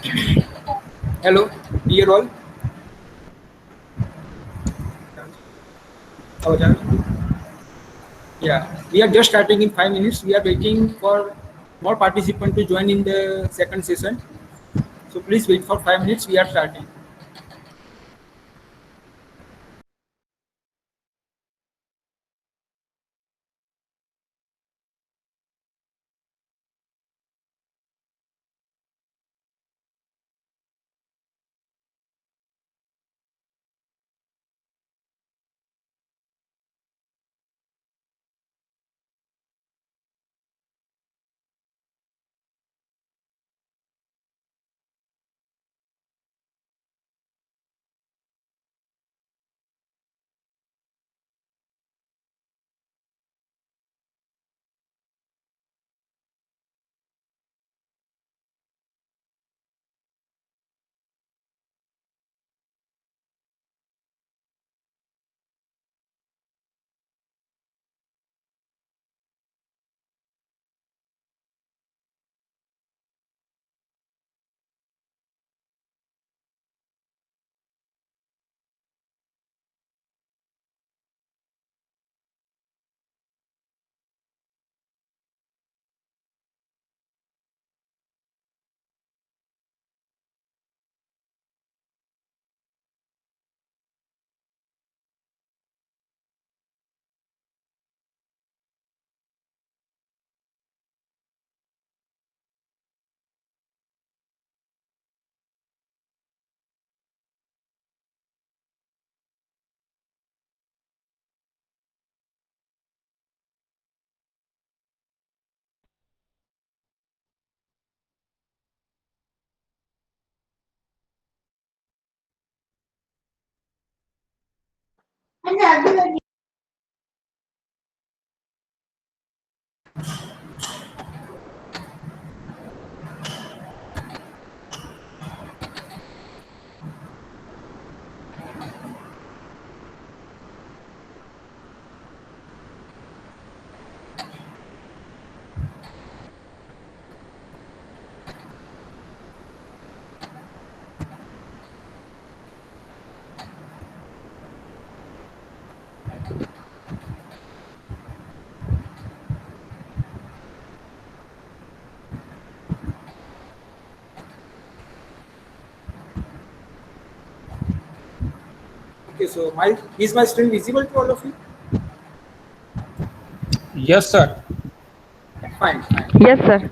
Hello, dear all. Yeah, we are just starting in 5 minutes. We are waiting for more participants to join in the second session. So please wait for 5 minutes. We are starting. Okay, so my screen visible to all of you? Yes, sir. Fine, fine. Yes, sir.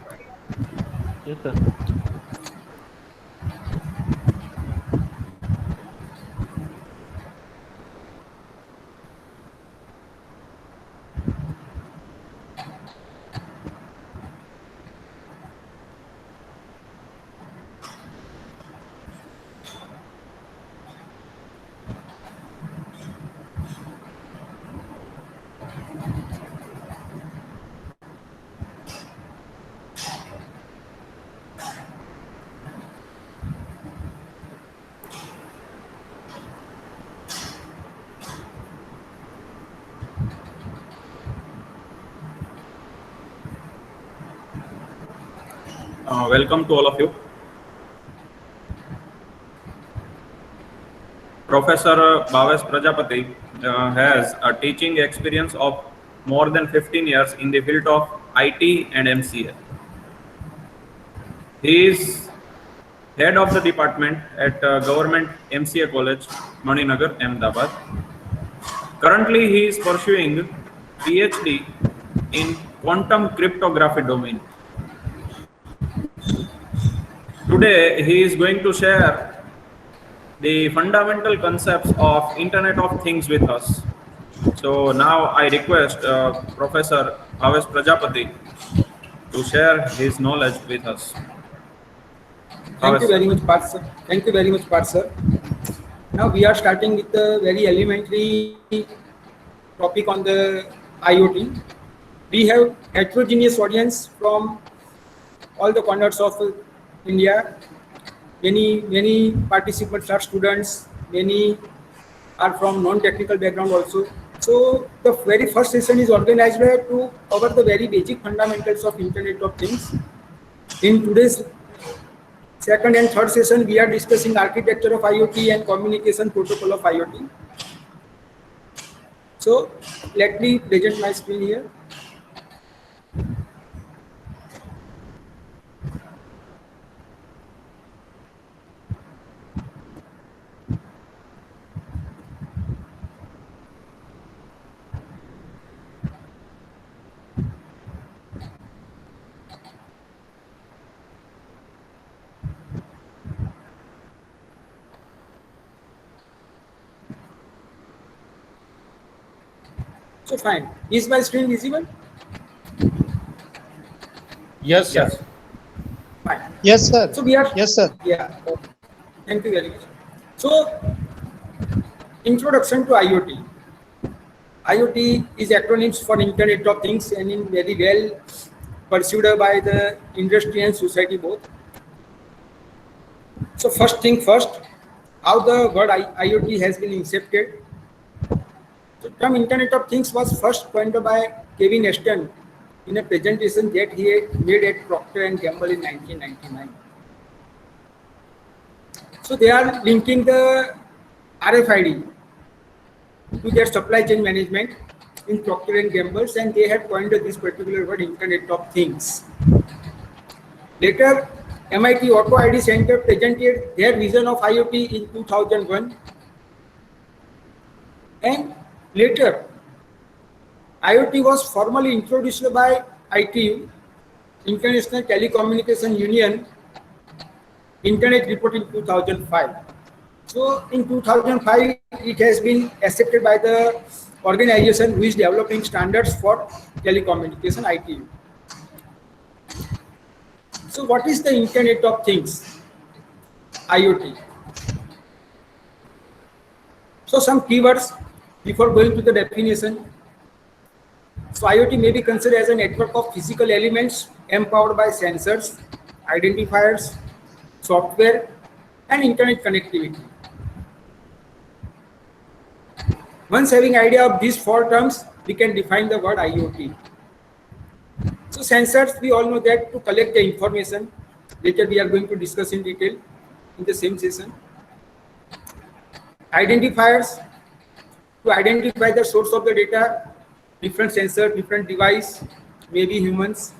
Yes, sir. Welcome to all of you. Professor Bhavesh Prajapati has a teaching experience of more than 15 years in the field of IT and MCA. He is head of the department at Government MCA College, Maninagar, Ahmedabad. Currently, he is pursuing PhD in quantum cryptography domain. Today, he is going to share the fundamental concepts of Internet of Things with us. So now I request Professor Bhavesh Prajapati to share his knowledge with us. Thank you Bhavesh, sir. very much, Parth sir. Thank you very much, Parth sir. Now we are starting with a very elementary topic on the IoT. We have heterogeneous audience from all the corners of India. Many participants are students. Many are from non-technical background also. So the very first session is organized to cover the very basic fundamentals of Internet of Things. In today's Second and third session, we are discussing architecture of IoT and communication protocol of IoT. So let me present my screen here. So fine. Is my screen visible? Yes, sir. Yes. Fine. Yes, sir. So we are. Yes, sir. Yeah. Thank you very much. So, introduction to IoT. IoT is acronyms for Internet of Things and in very well pursued by the industry and society both. So first thing first, how the word IoT has been incepted. The term Internet of Things was first coined by Kevin Ashton in a presentation that he had made at Procter & Gamble in 1999. So they are linking the RFID to their supply chain management in Procter & Gamble, and they had coined this particular word Internet of Things. Later, MIT Auto ID Center presented their vision of IoT in 2001, and later, IoT was formally introduced by ITU, International Telecommunication Union, Internet Report in 2005. So in 2005, it has been accepted by the organization who is developing standards for telecommunication, ITU. So what is the Internet of Things? IoT. So some keywords before going to the definition. So IoT may be considered as a network of physical elements empowered by sensors, identifiers, software, and internet connectivity. Once having idea of these four terms, we can define the word IoT. So sensors, we all know that to collect the information. Later we are going to discuss in detail in the same session. Identifiers, to identify the source of the data, different sensor, different device, maybe humans.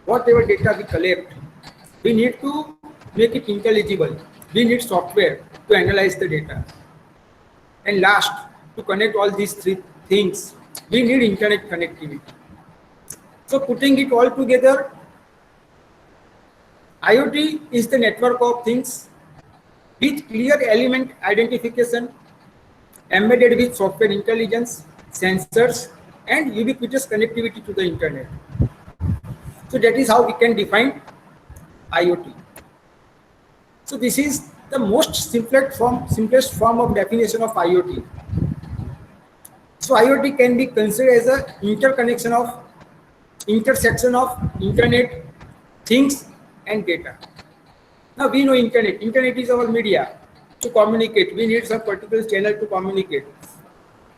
Whatever data we collect, we need to make it intelligible. We need software to analyze the data. And last, to connect all these three things, we need internet connectivity. So putting it all together, IoT is the network of things with clear element identification, embedded with software intelligence, sensors, and ubiquitous connectivity to the internet. So that is how we can define IoT. So this is the most simplest form of definition of IoT. So IoT can be considered as a intersection of internet, things, and data. Now we know internet. Internet is our media to communicate. We need some particular channel to communicate.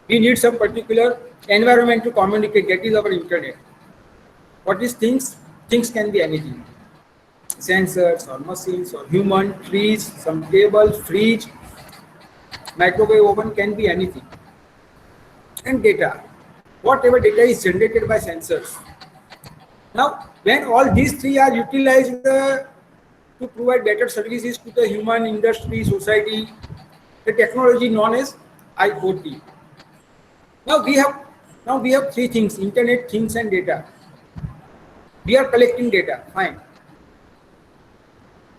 We need some particular environment to communicate. That is our internet. What is things? Things can be anything. Sensors or machines or human, trees, some tables, fridge, microwave oven, can be anything. And data. Whatever data is generated by sensors. Now, when all these three are utilized to provide better services to the human, industry, society, the technology known as IoT. Now we have three things: internet, things, and data. We are collecting data, fine.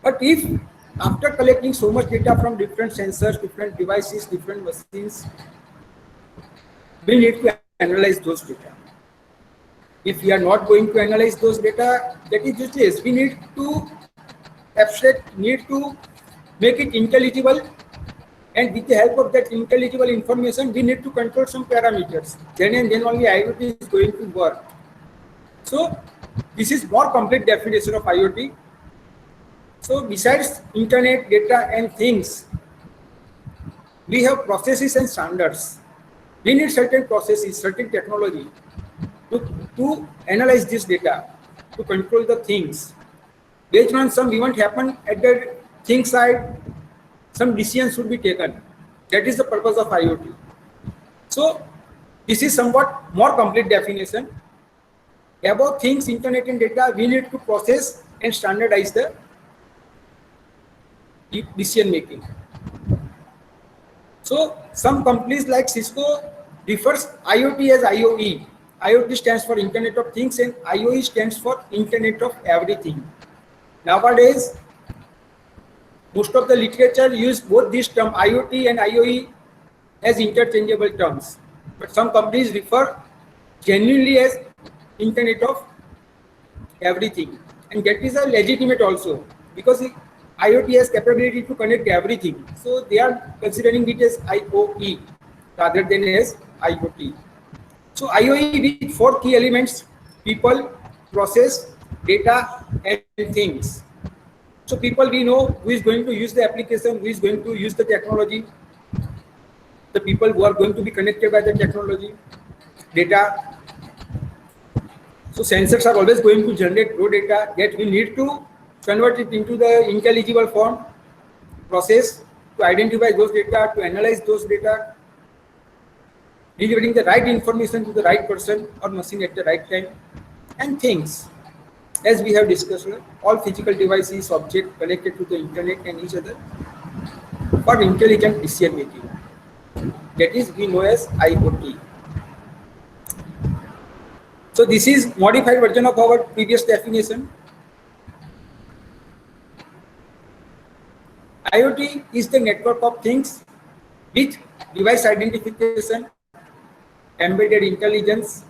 But if after collecting so much data from different sensors, different devices, different machines, we need to analyze those data. If we are not going to analyze those data, that is useless. We need to abstract, need to make it intelligible, and with the help of that intelligible information, we need to control some parameters. Then and then only IoT is going to work. So this is more complete definition of IoT. So besides internet, data, and things, we have processes and standards. We need certain processes, certain technology to analyze this data, to control the things. based on some event happen at the thing side, some decisions should be taken. That is the purpose of IoT. So this is somewhat more complete definition. About things, internet and data, we need to process and standardize the decision making. So some companies like Cisco refers IoT as IoE. IoT stands for Internet of Things and IoE stands for Internet of Everything. Nowadays, most of the literature use both these terms IoT and IoE as interchangeable terms. But some companies refer genuinely as Internet of Everything. And that is a legitimate also because IoT has capability to connect everything. So they are considering it as IoE rather than as IoT. So IoE with 4 key elements: people, process, data, and things. So people, we know who is going to use the application, who is going to use the technology, the people who are going to be connected by the technology, data. So sensors are always going to generate raw data that we need to convert it into the intelligible form, process to identify those data, to analyze those data, delivering the right information to the right person or machine at the right time, and things. As we have discussed, all physical devices, objects connected to the internet and each other for intelligent decision making. That is we know as IoT. So this is modified version of our previous definition. IoT is the network of things with device identification, embedded intelligence,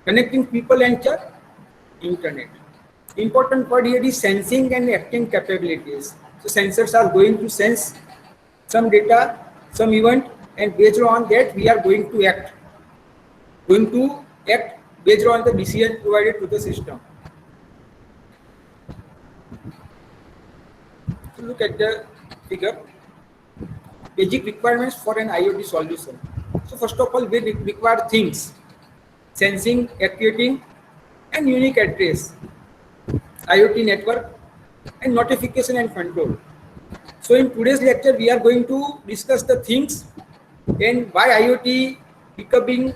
connecting people and the internet. Important word here is sensing and acting capabilities. So sensors are going to sense some data, some event, and based on that we are going to act. Based on the decision provided to the system. So look at the figure. Basic requirements for an IoT solution. So first of all, we require things: sensing, actuating, and unique address, IoT network, and notification and control. So in today's lecture, we are going to discuss the things and why IoT becoming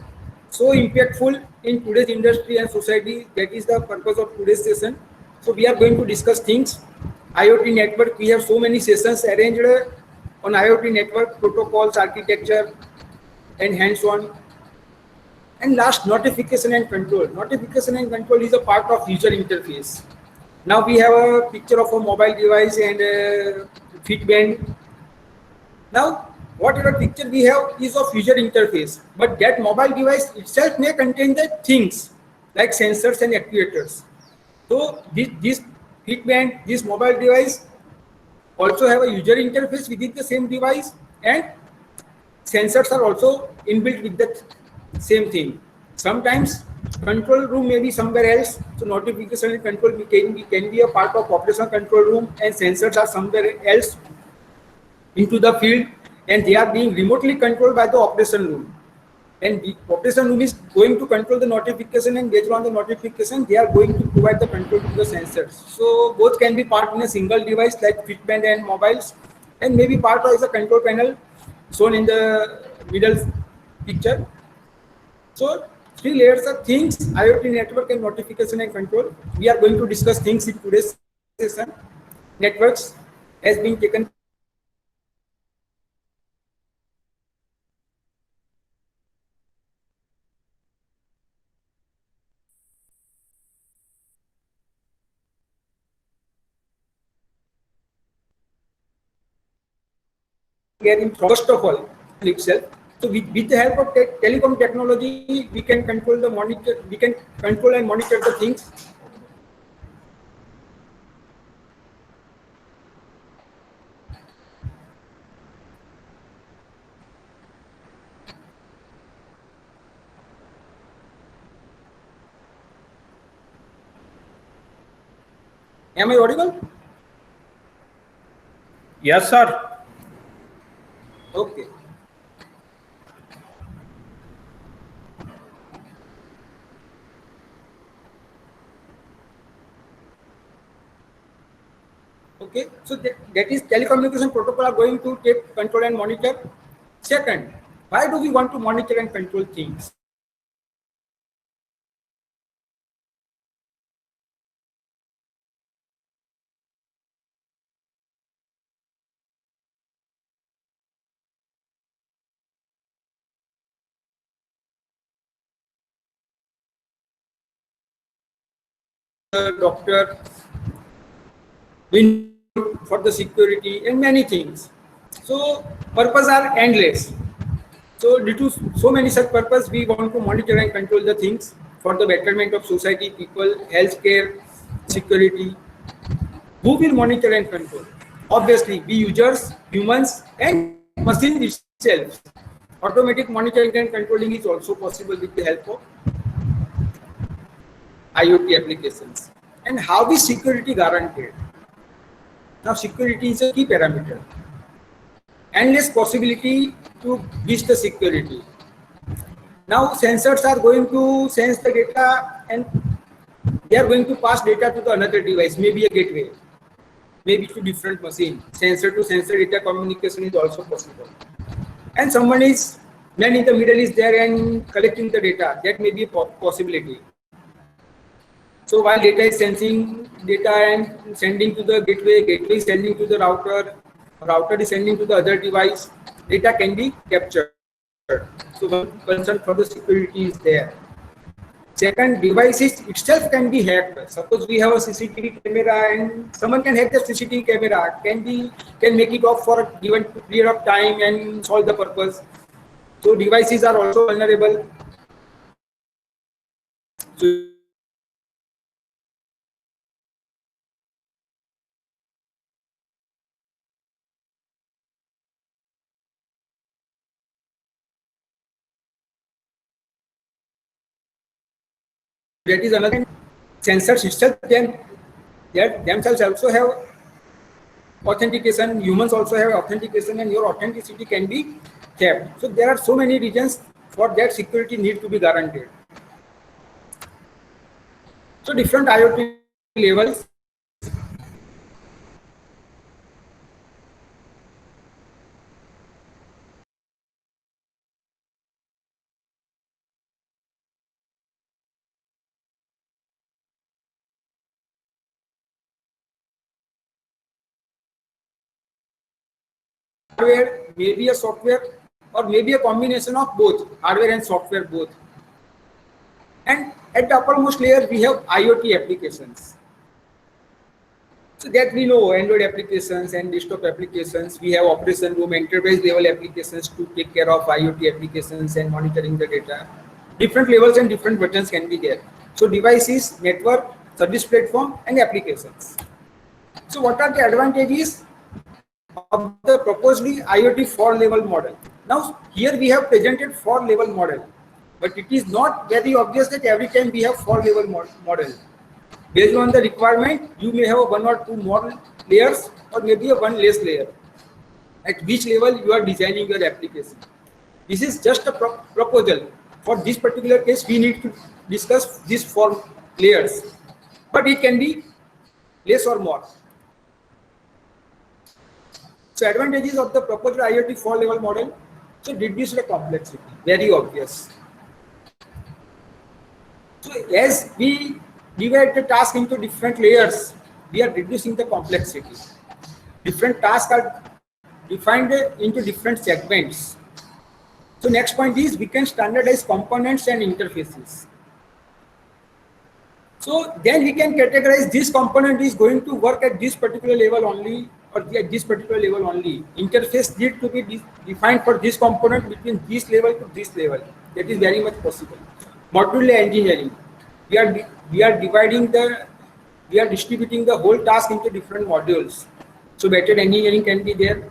so impactful in today's industry and society. That is the purpose of today's session. So we are going to discuss things. IoT network, we have so many sessions arranged on IoT network, protocols, architecture, and hands-on. And last, notification and control. Notification and control is a part of user interface. Now we have a picture of a mobile device and a Fitband. Now, whatever picture we have is of user interface, but that mobile device itself may contain the things like sensors and actuators. So this Fitband, this mobile device also have a user interface within the same device, and sensors are also inbuilt with the same thing. Sometimes control room may be somewhere else, so notification and control can be a part of operational control room, and sensors are somewhere else into the field, and they are being remotely controlled by the operation room. And the operation room is going to control the notification, and based on the notification, they are going to provide the control to the sensors. So both can be part in a single device like Fitband and mobiles, and maybe part as a control panel shown in the middle picture. So 3 layers of things: IoT network and notification and control. We are going to discuss things in today's session. Networks has been taken in first of all itself. So with the help of telecom technology, we can control the monitor. We can control and monitor the things. Am I audible? Yes, sir. Okay. Okay, so that is telecommunication protocol are going to take control and monitor. Second, why do we want to monitor and control things? Doctor, we for the security and many things. So purpose are endless. So due to so many such purpose, we want to monitor and control the things for the betterment of society, people, healthcare, security. Who will monitor and control? Obviously, we users, humans, and machines itself. Automatic monitoring and controlling is also possible with the help of IoT applications. And how is security guaranteed? Now, security is a key parameter. Endless possibility to reach the security. Now, sensors are going to sense the data and they are going to pass data to the another device, maybe a gateway, maybe to different machine. Sensor to sensor data communication is also possible. And someone is, man in the middle is there and collecting the data. That may be a possibility. So while data is sensing data and sending to the gateway, gateway is sending to the router, router is sending to the other device, data can be captured. So one concern for the security is there. Second, devices itself can be hacked. Suppose we have a CCTV camera and someone can hack the CCTV camera, can make it off for a given period of time and solve the purpose. So devices are also vulnerable. So that is another. Sensors itself themselves also have authentication. Humans also have authentication, and your authenticity can be kept. So there are so many reasons for that security need to be guaranteed. So different IoT levels. Hardware, maybe a software, or maybe a combination of both, hardware and software both. And at the uppermost layer, we have IoT applications. So that we know Android applications and desktop applications. We have operation room, enterprise level applications to take care of IoT applications and monitoring the data. Different levels and different buttons can be there. So devices, network, service platform, and applications. So what are the advantages of the proposed IoT 4-level model? Now here we have presented 4-level model, but it is not very obvious that every time we have 4-level model. Based on the requirement, you may have 1 or 2 more layers or maybe a 1 less layer. At which level you are designing your application. This is just a proposal. For this particular case, we need to discuss these 4 layers, but it can be less or more. So advantages of the proposed IoT 4-level model. So reduce the complexity, very obvious. So as we divide the task into different layers, we are reducing the complexity. Different tasks are defined into different segments. So next point is we can standardize components and interfaces. So then we can categorize this component is going to work at this particular level only, or at this particular level only. Interface need to be defined for this component between this level to this level. That is very much possible. Modular engineering. We are distributing the whole task into different modules. So better engineering can be there.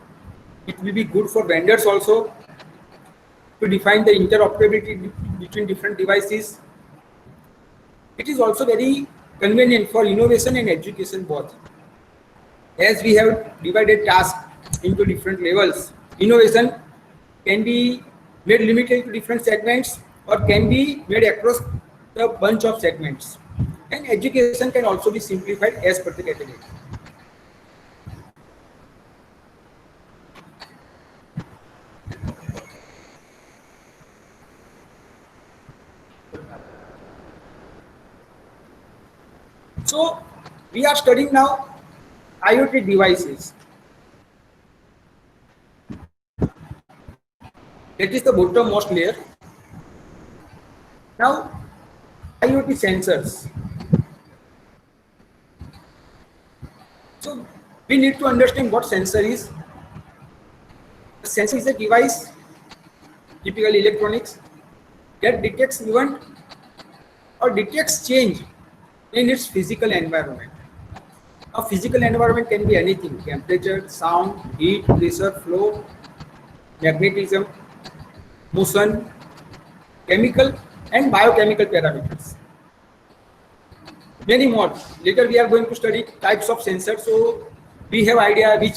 It will be good for vendors also to define the interoperability between different devices. It is also very convenient for innovation and education both. As we have divided tasks into different levels, innovation can be made limited to different segments or can be made across a bunch of segments. And education can also be simplified as per the category. So we are studying now IoT devices. That is the bottommost layer. Now IoT sensors. So we need to understand what sensor is. A sensor is a device, typically electronics, that detects event or detects change in its physical environment. A physical environment can be anything: temperature, sound, heat, pressure, flow, magnetism, motion, chemical and biochemical parameters. Many more. Later we are going to study types of sensors, so we have idea which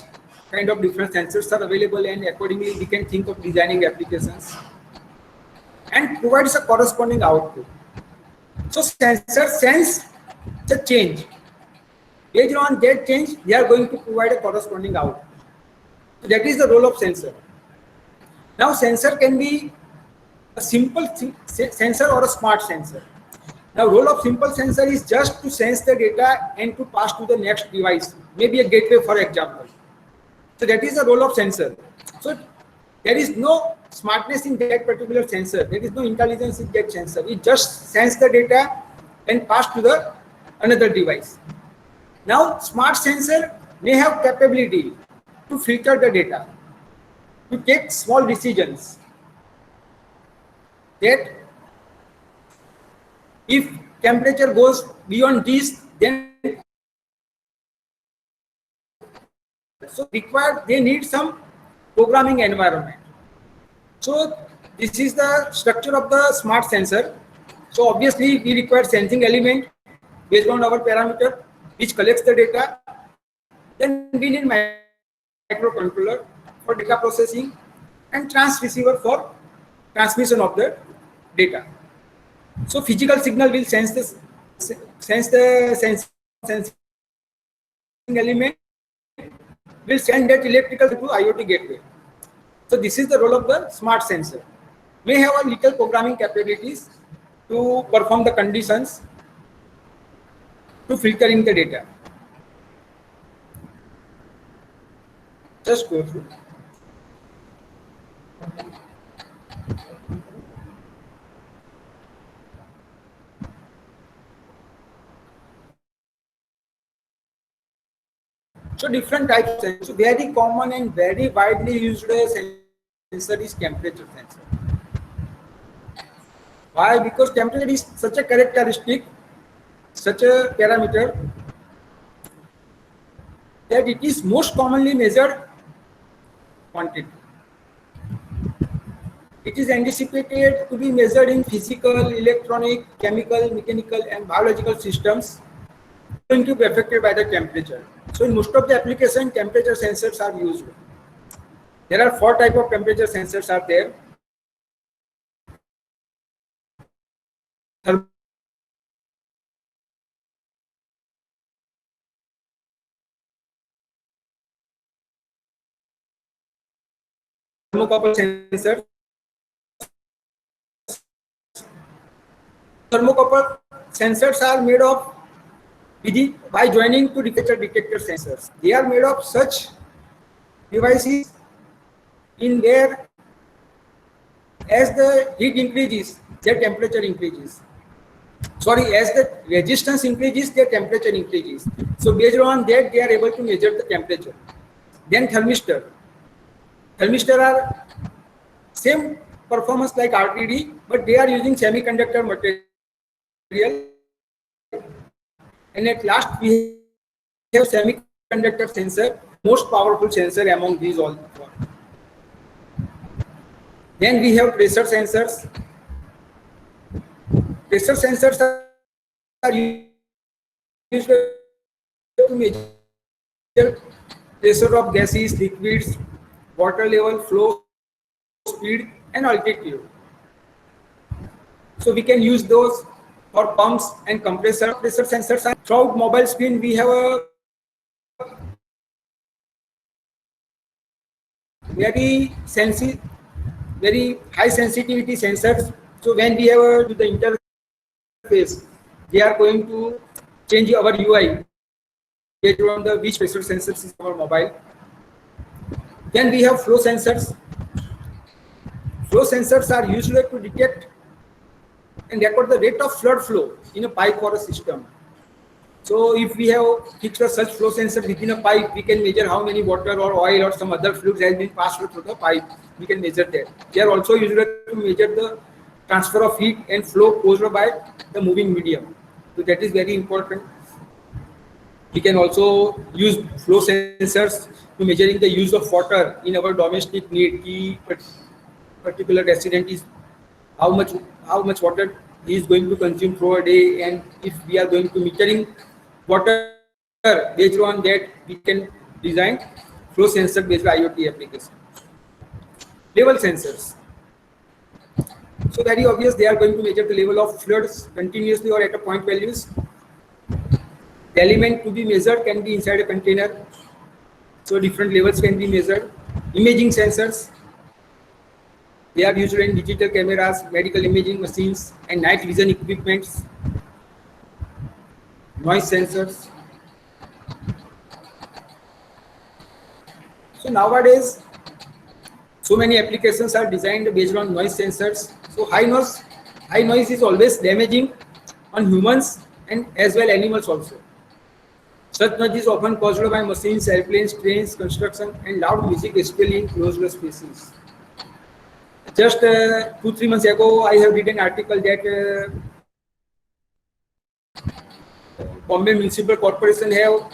kind of different sensors are available, and accordingly we can think of designing applications and provides a corresponding output. So sensors sense the change. Based on that change, they are going to provide a corresponding output. So that is the role of sensor. Now sensor can be a simple sensor or a smart sensor. Now role of simple sensor is just to sense the data and to pass to the next device, maybe a gateway for example. So that is the role of sensor. So there is no smartness in that particular sensor. There is no intelligence in that sensor. It just sense the data and pass to the another device. Now smart sensor may have capability to filter the data, to take small decisions, that if temperature goes beyond this, then so required they need some programming environment. So this is the structure of the smart sensor. So obviously we require sensing element based on our parameter which collects the data. Then we need microcontroller for data processing and transceiver for transmission of the data. So physical signal will sense the sensing element, will send that electrical to IoT gateway. So this is the role of the smart sensor. May have a little programming capabilities to perform the conditions to filtering the data. Just go through. So different types of sensors. So very common and very widely used sensor is temperature sensor. Why? Because temperature is such a characteristic, such a parameter that it is most commonly measured quantity. It is anticipated to be measured in physical, electronic, chemical, mechanical and biological systems going to be affected by the temperature. So in most of the applications, temperature sensors are used. There are 4 types of temperature sensors are there. Thermocouple sensors. Thermocouple sensors are made of by joining to temperature detector sensors. They are made of such devices in where as the heat increases, their temperature increases. Sorry, as the resistance increases, their temperature increases. So based on that, they are able to measure the temperature. Then thermistor. Thermistor are same performance like RTD, but they are using semiconductor material. And at last we have semiconductor sensor, most powerful sensor among these all. Then we have pressure sensors. Pressure sensors are used to measure pressure of gases, liquids, water level, flow, speed and altitude. So we can use those for pumps and compressor. Pressure sensors are throughout mobile screen. We have a very high sensitivity sensors. So when we have the interface, they are going to change our UI based on the which pressure sensors is our mobile. Then we have flow sensors. Flow sensors are used to detect and record the rate of flood flow in a pipe or a system. So if we have fixed such flow sensor within a pipe, we can measure how many water or oil or some other fluids has been passed through the pipe. We can measure that. They are also used to measure the transfer of heat and flow caused by the moving medium. So that is very important. We can also use flow sensors to measuring the use of water in our domestic need. Key particular resident is how much water he is going to consume through a day, and if we are going to metering water based on that, we can design flow sensor based IoT application. Level sensors. So very obvious, they are going to measure the level of floods continuously or at a point values. The element to be measured can be inside a container, so different levels can be measured. Imaging sensors. They are used in digital cameras, medical imaging machines, and night vision equipments. Noise sensors. So nowadays, so many applications are designed based on noise sensors. So high noise is always damaging on humans and as well animals also. Such noise is often caused by machines, airplanes, trains, construction, and loud music, especially in closed spaces. Just 2-3 months ago, I have read an article that Bombay Municipal Corporation have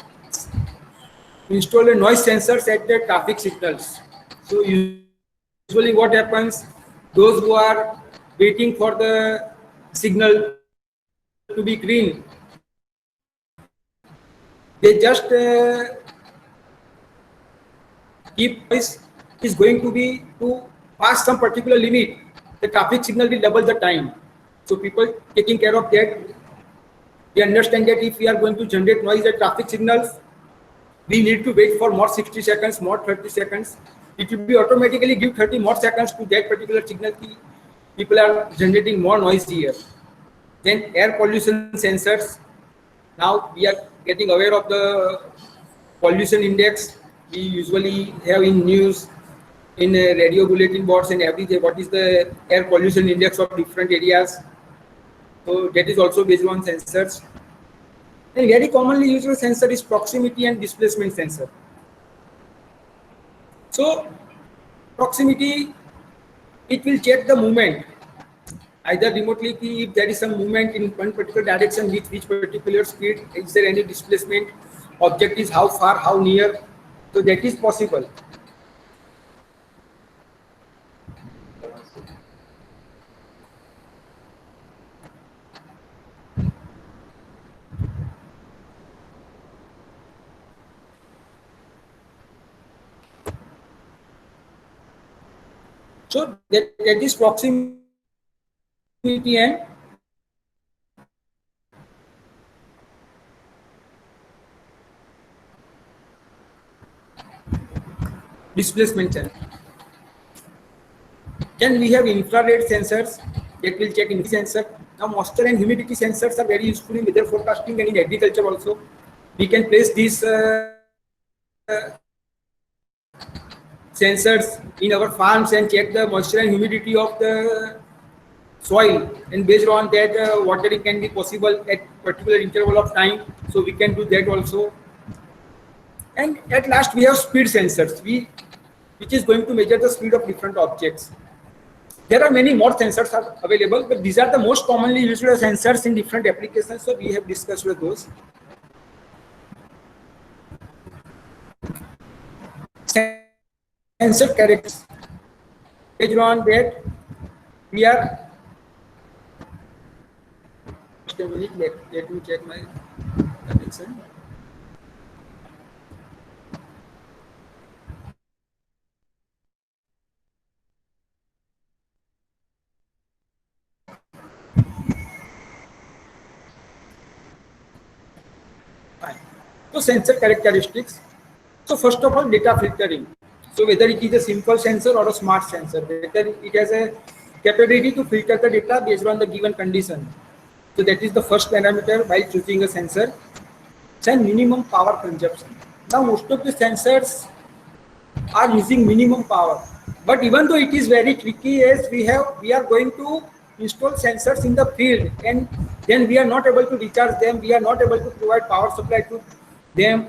installed noise sensors at the traffic signals. So usually what happens, those who are waiting for the signal to be green, they just keep noise is going to be to pass some particular limit. The traffic signal will double the time. So people taking care of that, they understand that if we are going to generate noise at traffic signals, we need to wait for more 60 seconds, more 30 seconds. It will be automatically give 30 more seconds to that particular signal. People are generating more noise here. Then air pollution sensors. Now we are getting aware of the pollution index. We usually have in news, in radio bulletin boards and everything, what is the air pollution index of different areas. So that is also based on sensors. And very commonly used sensor is proximity and displacement sensor. So proximity, it will check the movement, either remotely, if there is some movement in one particular direction with which particular speed, is there any displacement, object is how far, how near, so that is possible. So that is proximity and displacement sensor. Then we have infrared sensors that will check in sensor. Now moisture and humidity sensors are very useful in weather forecasting and in agriculture also. We can place these sensors in our farms and check the moisture and humidity of the soil, and based on that watering can be possible at particular interval of time, so we can do that also. And at last we have speed sensors, which is going to measure the speed of different objects. There are many more sensors are available, but these are the most commonly used sensors in different applications, so we have discussed with those. Sensor characteristics. Based on that, we are. Just a minute, let me check my connection. Fine. So sensor characteristics. So first of all, data filtering. So whether it is a simple sensor or a smart sensor, whether it has a capability to filter the data based on the given condition. So that is the first parameter while choosing a sensor. and minimum power consumption. Now most of the sensors are using minimum power, but even though it is very tricky, as we are going to install sensors in the field, and then we are not able to recharge them, we are not able to provide power supply to them.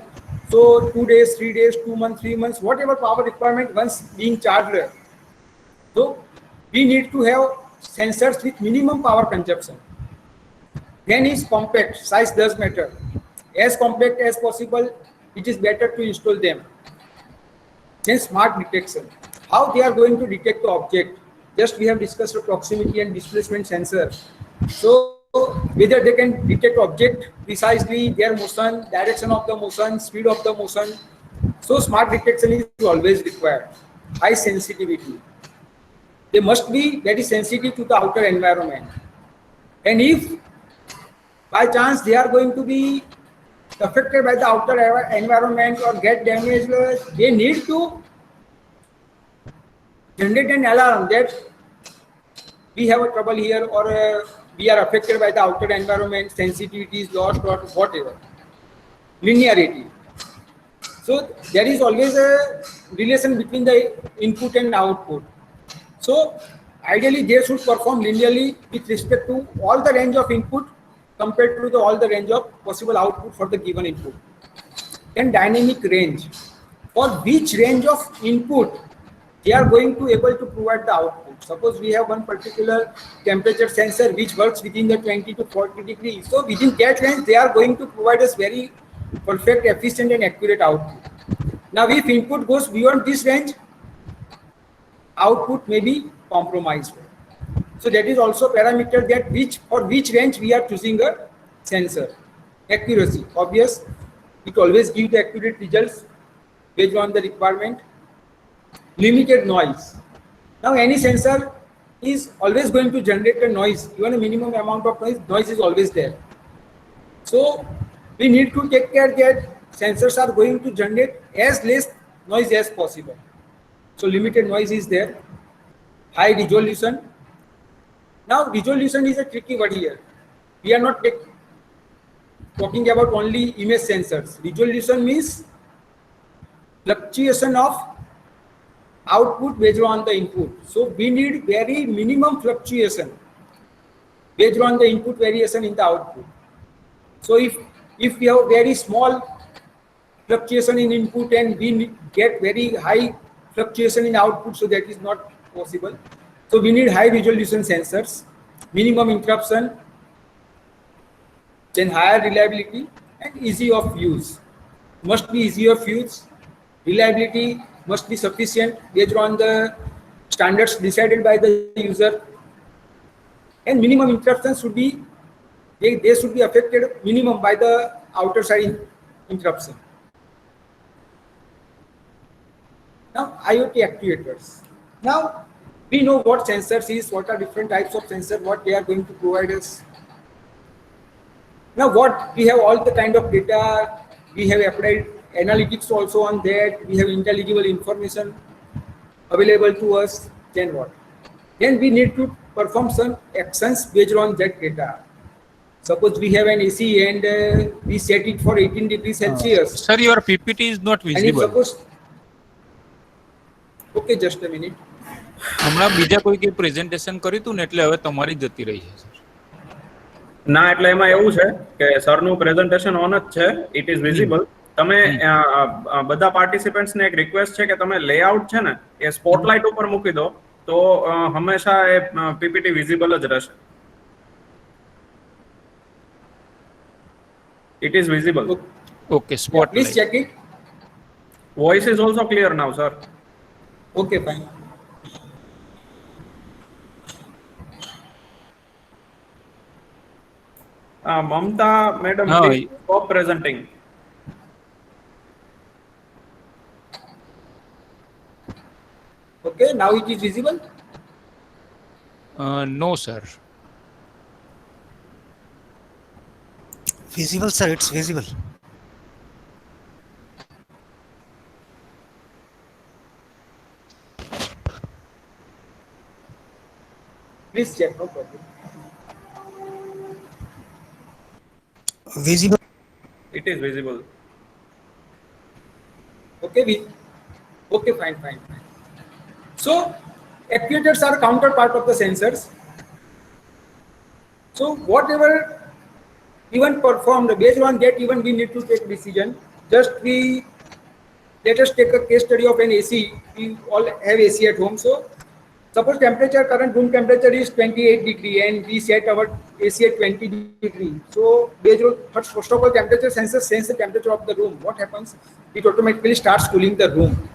So 2 days, 3 days, 2 months, 3 months, whatever power requirement once being charged. So we need to have sensors with minimum power consumption. Then is compact, size does matter. As compact as possible, it is better to install them. Then smart detection. How they are going to detect the object? Just we have discussed the proximity and displacement sensor. So whether they can detect object precisely, their motion, direction of the motion, speed of the motion. So smart detection is always required. High sensitivity. They must be very sensitive to the outer environment. And if by chance they are going to be affected by the outer environment or get damaged, they need to generate an alarm that we have a trouble here, or we are affected by the outer environment, sensitivity is lost, or whatever. Linearity. So there is always a relation between the input and output. So ideally they should perform linearly with respect to all the range of input compared to all the range of possible output for the given input. Then dynamic range. For which range of input they are going to able to provide the output. Suppose we have one particular temperature sensor which works within the 20 to 40 degrees. So within that range they are going to provide us very perfect, efficient and accurate output. Now if input goes beyond this range, output may be compromised. So that is also parameter that for which range we are choosing a sensor. Accuracy, obvious, it always gives the accurate results based on the requirement. Limited noise. Now any sensor is always going to generate a noise, even a minimum amount of noise is always there. So we need to take care that sensors are going to generate as less noise as possible. So limited noise is there. High resolution. Now resolution is a tricky word here. We are not talking about only image sensors. Resolution means fluctuation of output based on the input. So we need very minimum fluctuation based on the input variation in the output. So if we have very small fluctuation in input and we get very high fluctuation in output, so that is not possible. So we need high resolution sensors, minimum interruption, then higher reliability and easy of use. Must be easy of use. Reliability must be sufficient based on the standards decided by the user. And minimum interruptions should be, they should be affected minimum by the outer side interruption. Now IoT actuators. Now we know what sensors is, what are different types of sensors, what they are going to provide us. Now what we have all the kind of data, we have applied analytics also on that, we have intelligible information available to us, then what? Then we need to perform some actions based on that data. Suppose we have an AC and we set it for 18 degrees Celsius. Sir, your PPT is not And if visible. suppose, okay, just a minute. હમણાં બીજા કોઈ કે presentation કર્યું હતું ને એટલે હવે તમારી જતી રહી છે સર. ના એટલે એમાં એવું છે કે સરનું પ્રેઝન્ટેશન ઓન જ છે, ઇટ ઇઝ વિઝિબલ. તમે બધા પાર્ટિસિપન્ટ્સ ને એક રિક્વેસ્ટ છે કે તમે લેઆઉટ છે ને એ સ્પોટલાઇટ ઉપર મૂકી દો તો હંમેશા એ પીપીટી વિઝિબલ જ રહેશે. It is visible. Okay spot Please check it. Voice is also clear now, sir. Okay, fine. Mamta, madam, No, please stop presenting. Okay, now it is visible. No sir. Visible, sir, it's visible. Please check, no problem. Visible. It is visible. Okay, okay, fine. So actuators are counterpart of the sensors. So whatever even performed, based on that even we need to take decision. Just let us take a case study of an AC. We all have AC at home. So suppose current room temperature is 28 degree and we set our AC at 20 degree. So based on first of all temperature sensor sense the temperature of the room. What happens? It automatically starts cooling the room.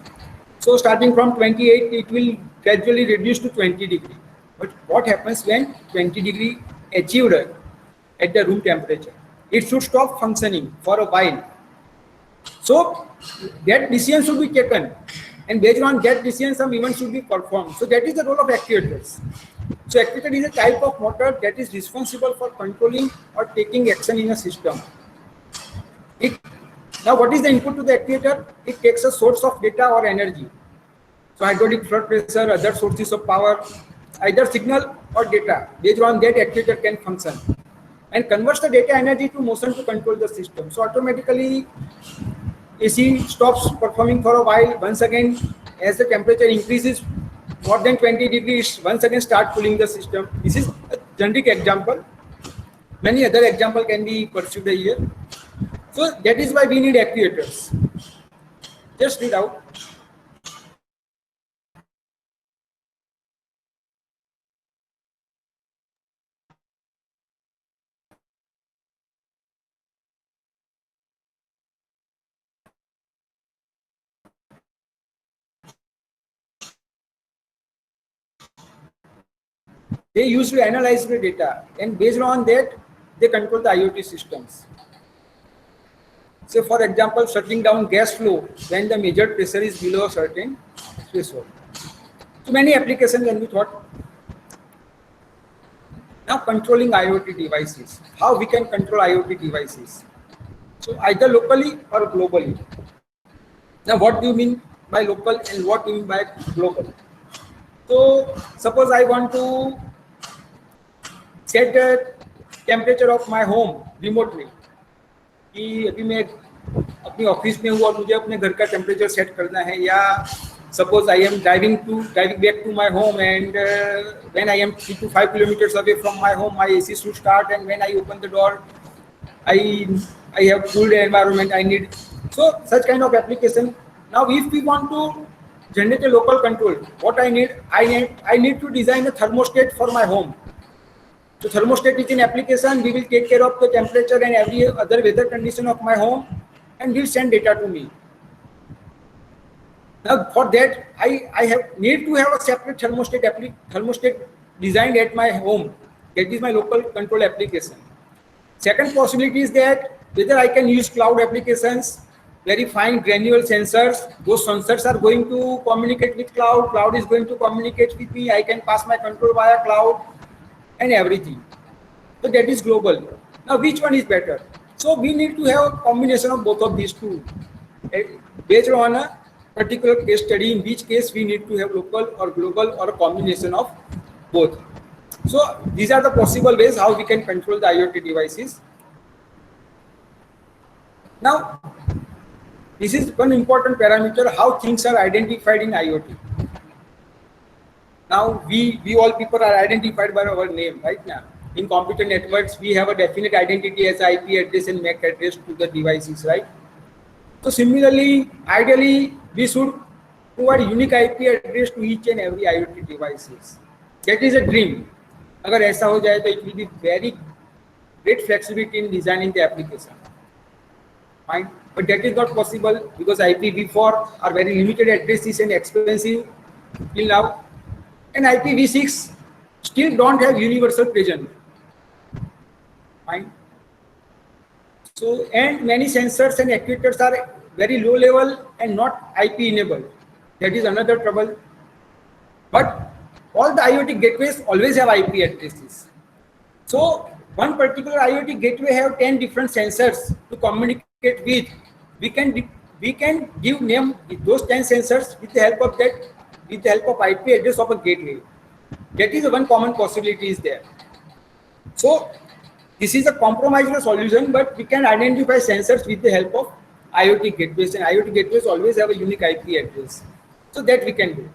So starting from 28, it will gradually reduce to 20 degree. But what happens when 20 degree achieved at the room temperature? It should stop functioning for a while. So that decision should be taken, and based on that decision, some events should be performed. So that is the role of actuators. So actuator is a type of motor that is responsible for controlling or taking action in a system. Now, what is the input to the actuator? It takes a source of data or energy. So hydraulic flood pressure, other sources of power, either signal or data. Based on that, actuator can function and converts the data energy to motion to control the system. So automatically AC stops performing for a while. Once again, as the temperature increases more than 20 degrees, once again start cooling the system. This is a generic example. Many other examples can be pursued here. So that is why we need actuators. Just read out. They used to analyze the data, and based on that, they control the IoT systems. So, for example, shutting down gas flow when the major pressure is below a certain threshold. So, many applications can be thought. Now, controlling IoT devices. How we can control IoT devices? So, either locally or globally. Now, what do you mean by local and what do you mean by global? So, suppose I want to set the temperature of my home remotely. कि अभी मैं अपनी office में हूँ और मुझे अपने घर का टेम्परेचर सेट करना है, या suppose I am driving back to my home and when I am 3 to 5 kilometers away from my home, my AC should start, and when I open the door, I have cooled environment I need. So such kind of application. Now if we want to generate a local control, what I need to design a thermostat for my home. So thermostat is in application. We will take care of the temperature and every other weather condition of my home, and will send data to me. Now for that, I need to have a separate thermostat designed at my home. That is my local control application. Second possibility is that whether I can use cloud applications, very fine granular sensors. Those sensors are going to communicate with cloud. Cloud is going to communicate with me. I can pass my control via cloud and everything. So that is global. Now which one is better? So we need to have a combination of both of these two. Based on a particular case study, in which case we need to have local or global or a combination of both. So these are the possible ways how we can control the IoT devices. Now this is one important parameter, how things are identified in IoT. Now we all people are identified by our name right now. In computer networks, we have a definite identity as IP address and MAC address to the devices, right? So similarly, ideally, we should provide unique IP address to each and every IoT devices. That is a dream. अगर ऐसा हो जाए तो it will be very great flexibility in designing the application. Fine, but that is not possible because IPv4 are very limited addresses and expensive till now. And IPv6 still don't have universal presence. Fine. So, and many sensors and actuators are very low level and not IP enabled. That is another trouble. But all the IoT gateways always have IP addresses. So one particular IoT gateway have 10 different sensors to communicate with. We can give name those 10 sensors with the help of IP address of a gateway. That is one common possibility is there. So This is a compromised solution, but we can identify sensors with the help of IoT gateways, and IoT gateways always have a unique IP address. So that we can do.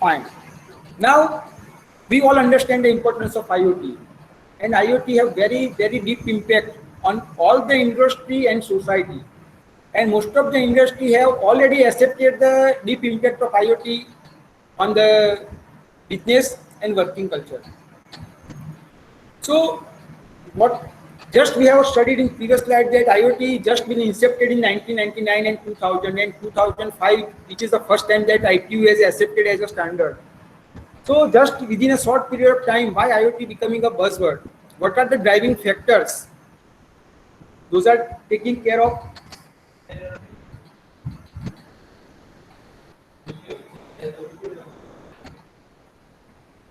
Fine. Now, we all understand the importance of IoT, and IoT have very, very deep impact on all the industry and society. And most of the industry have already accepted the deep impact of IoT on the business and working culture. So, what just we have studied in previous slide that IoT just been incepted in 1999 and 2000 and 2005, which is the first time that ITU is accepted as a standard. So, just within a short period of time, why IoT becoming a buzzword? What are the driving factors? Those are taken care of.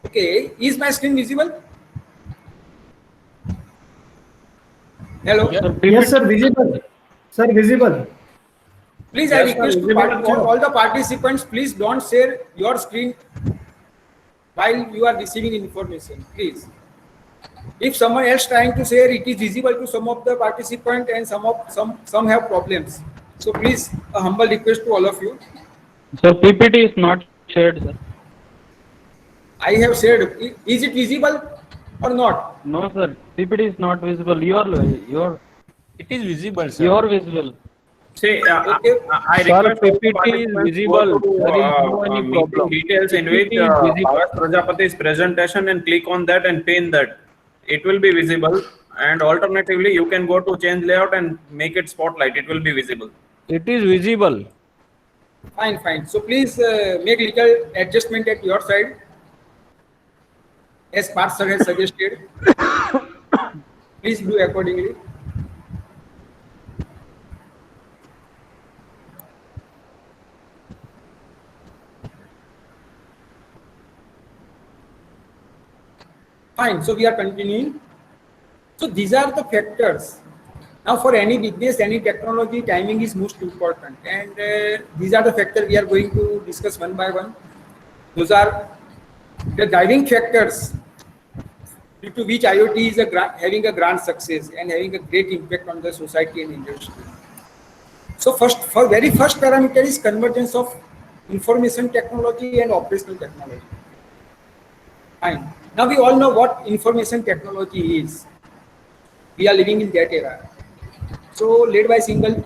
Okay, is my screen visible? Hello? Yeah. Yes, sir, visible. Sir, visible. Please, Yes, I request sir, to visible. all the participants, please don't share your screen while you are receiving information, please. If someone else trying to share, it is visible to some of the participants and some have problems. So please, a humble request to all of you. So PPT is not shared, sir. I have shared. Is it visible or not? No, sir. PPT is not visible. It is visible, sir. You're visible. See, Okay. I Sir, request all PPT is participants visible. go to, There is no any meeting problem. details in which PPT is visible. Bharat Prajapati's presentation and click on that and pin that. It will be visible. And alternatively, you can go to change layout and make it spotlight. It will be visible. It is visible. Fine, fine. So please make little adjustment at your side, as Parth sir has suggested. Please do accordingly. Fine. So we are continuing. So these are the factors. Now, for any business, any technology, timing is most important, and these are the factors we are going to discuss one by one. Those are the driving factors due to which IoT is having a grand success and having a great impact on the society and industry. So very first parameter is convergence of information technology and operational technology. Fine. Now we all know what information technology is. We are living in that era. So led by single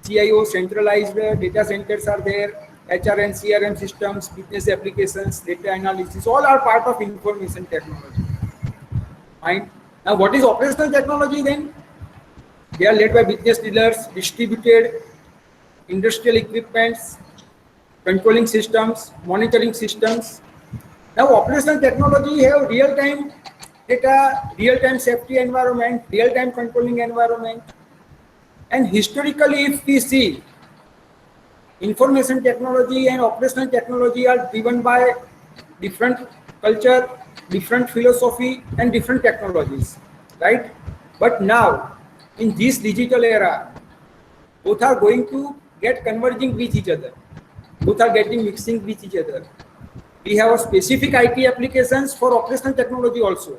CIO, centralized data centers are there, HR and CRM systems, business applications, data analysis, all are part of information technology. Fine. Now what is operational technology then? They are led by business leaders, distributed industrial equipments, controlling systems, monitoring systems. Now operational technology have real-time data, real-time safety environment, real-time controlling environment. And historically, if we see, information technology and operational technology are driven by different culture, different philosophy, and different technologies, right? But now, in this digital era, both are going to get converging with each other. Both are getting mixing with each other. We have a specific IT applications for operational technology also.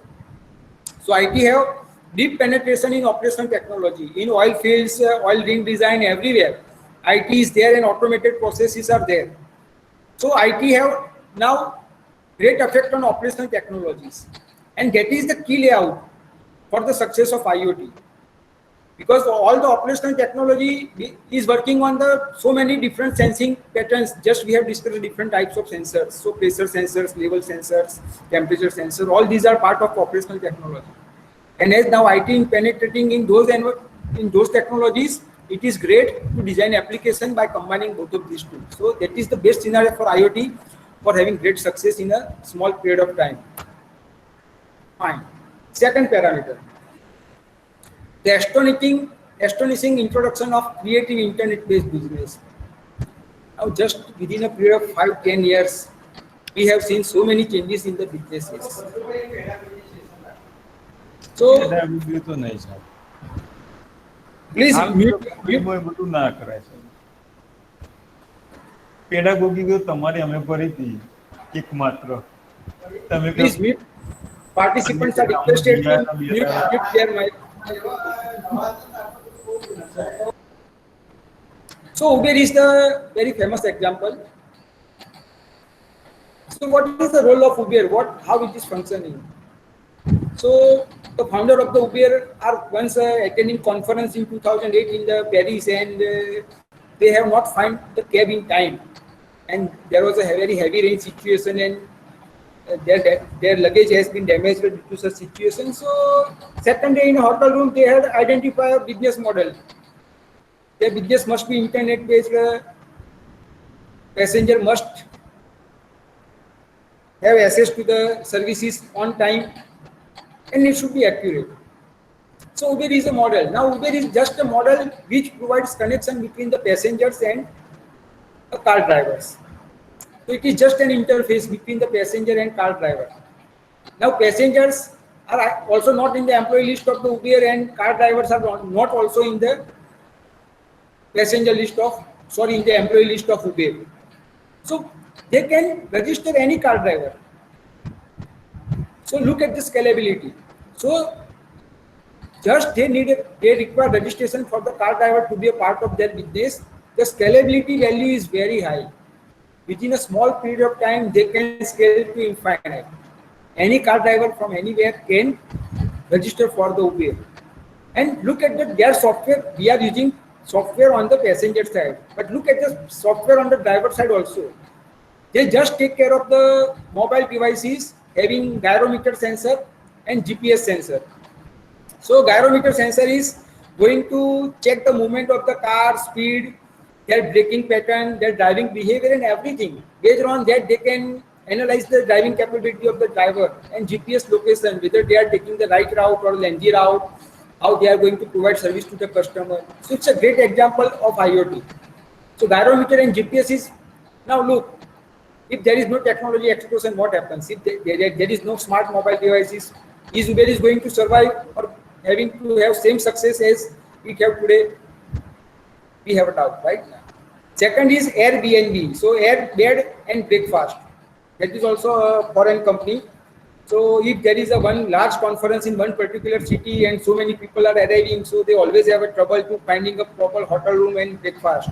So IT have deep penetration in operational technology, in oil fields, oil ring design, everywhere. IT is there and automated processes are there. So IT have now great effect on operational technologies. And that is the key layout for the success of IoT. Because all the operational technology is working on the so many different sensing patterns. Just we have discussed different types of sensors. So pressure sensors, level sensors, temperature sensors, all these are part of operational technology. And as now IT is penetrating in those technologies, it is great to design application by combining both of these two. So that is the best scenario for IoT for having great success in a small period of time. Fine. Second parameter. The astonishing introduction of creative internet-based business. Now, just within a period of 5-10 years, we have seen so many changes in the businesses. So, તો નહીં સાહેબ please mute. બધું ના કરાય સાહેબ પેડાગોગી તમારી અમે ભરી હતી એક માત્ર Please mute. Participants are requested to mute their mic. So Uber is the very famous example. So what is the role of Uber? How it is functioning? So the founder of the Uber are once attending conference in 2008 in the Paris, and they have not find the cab in time, and there was a very heavy rain situation, and their luggage has been damaged due to such situation. So second day in a hotel room, they had identified a business model. Their business must be internet based. Passenger must have access to the services on time, and it should be accurate. So Uber is a model. Now Uber is just a model which provides connection between the passengers and the car drivers. So it is just an interface between the passenger and car driver. Now passengers are also not in the employee list of the Uber, and car drivers are not also in the passenger list of, in the employee list of Uber. So they can register any car driver. So look at the scalability. So just they require registration for the car driver to be a part of their business. The scalability value is very high. Within a small period of time, they can scale to infinite. Any car driver from anywhere can register for the Uber. And look at their software. We are using software on the passenger side, but look at the software on the driver side also. They just take care of the mobile devices having gyrometer sensor and GPS sensor. So gyrometer sensor is going to check the movement of the car, speed, their braking pattern, their driving behavior, and everything. Based on that, they can analyze the driving capability of the driver and GPS location, whether they are taking the right route or lengthy route, how they are going to provide service to the customer. So it's a great example of IoT. So gyrometer and GPS is, now look, if there is no technology explosion, what happens? If there is no smart mobile devices, is Uber is going to survive or having to have same success as we have today? We have a doubt, right? Second is Airbnb. So air, bed and breakfast. That is also a foreign company. So if there is a one large conference in one particular city and so many people are arriving, so they always have a trouble to finding a proper hotel room and breakfast.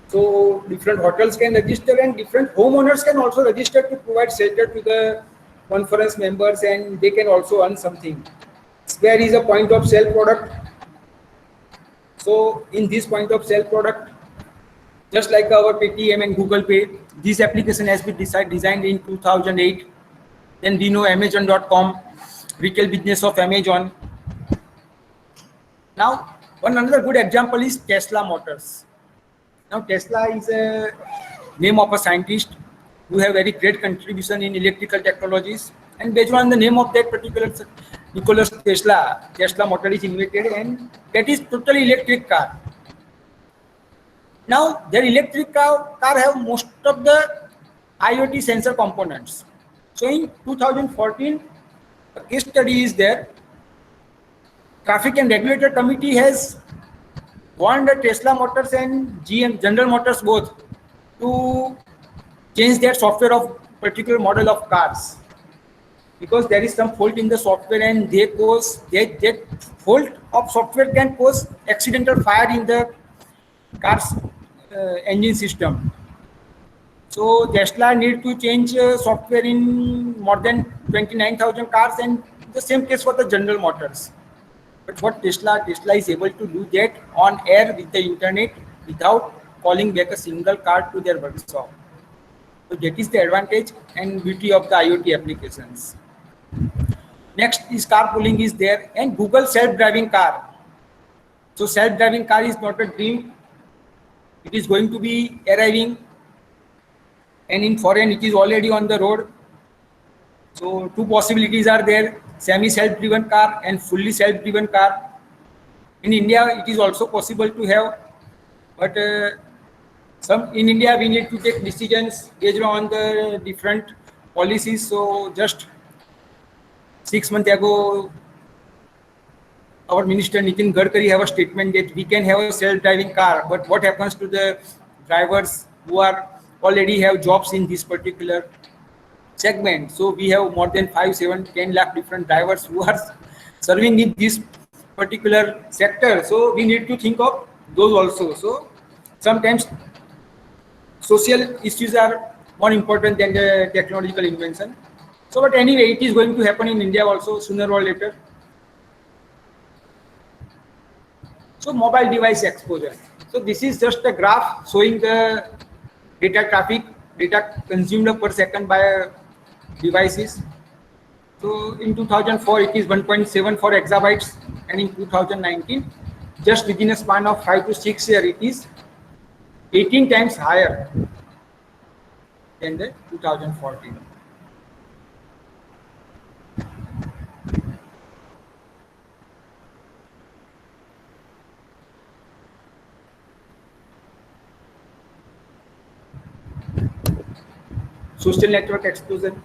So different hotels can register and different homeowners can also register to provide shelter to the conference members, and they can also earn something. Square is a point of sale product. So in this point of sale product, just like our Paytm and Google Pay, this application has been designed in 2008. Then we know Amazon.com, retail business of Amazon. Now, another good example is Tesla Motors. Now, Tesla is a name of a scientist who have very great contribution in electrical technologies. And based on the name of that particular Nikola Tesla, Tesla Motor is invented, and that is totally electric car. Now, their electric car have most of the IoT sensor components. So in 2014, a case study is there. Traffic and Regulator Committee has warned the Tesla Motors and GM, General Motors both, to change their software of particular model of cars, because there is some fault in the software, and that fault of software can cause accidental fire in the car's engine system. So Tesla need to change software in more than 29,000 cars, and the same case for the General Motors. But what Tesla is able to do that on air with the internet without calling back a single car to their workshop. So that is the advantage and beauty of the IoT applications. Next is carpooling is there, and Google self-driving car. So self-driving car is not a dream. It is going to be arriving, and in foreign it is already on the road. So two possibilities are there: semi-self-driven car and fully self-driven car. In India, it is also possible to have, but in India we need to take decisions based on the different policies. So just 6 months ago, our Minister Nitin Gadkari have a statement that we can have a self-driving car, but what happens to the drivers who are already have jobs in this particular segment. So we have more than 5, 7, 10 lakh different drivers who are serving in this particular sector. So we need to think of those also. So sometimes social issues are more important than the technological invention. So but anyway, it is going to happen in India also sooner or later. So mobile device exposure. So this is just a graph showing the data traffic, data consumed per second by devices. So in 2004 it is 1.74 exabytes, and in 2019, just within a span of 5 to 6 years, it is 18 times higher than the 2014. Social network explosion.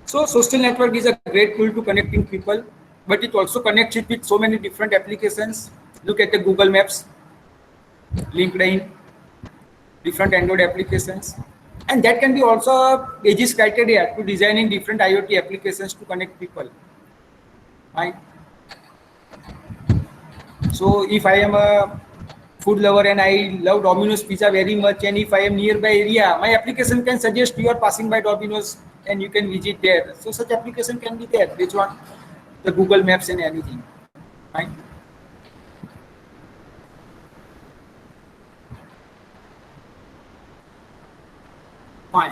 So social network is a great tool to connecting people, but it also connects it with so many different applications. Look at the Google Maps, LinkedIn, different Android applications, and that can be also a Aegis criteria to designing different IoT applications to connect people. Fine. So if I am a food lover and I love Domino's pizza very much, and if I am nearby area, my application can suggest you are passing by Domino's and you can visit there. So such application can be there based on the Google Maps and anything. Right? Fine.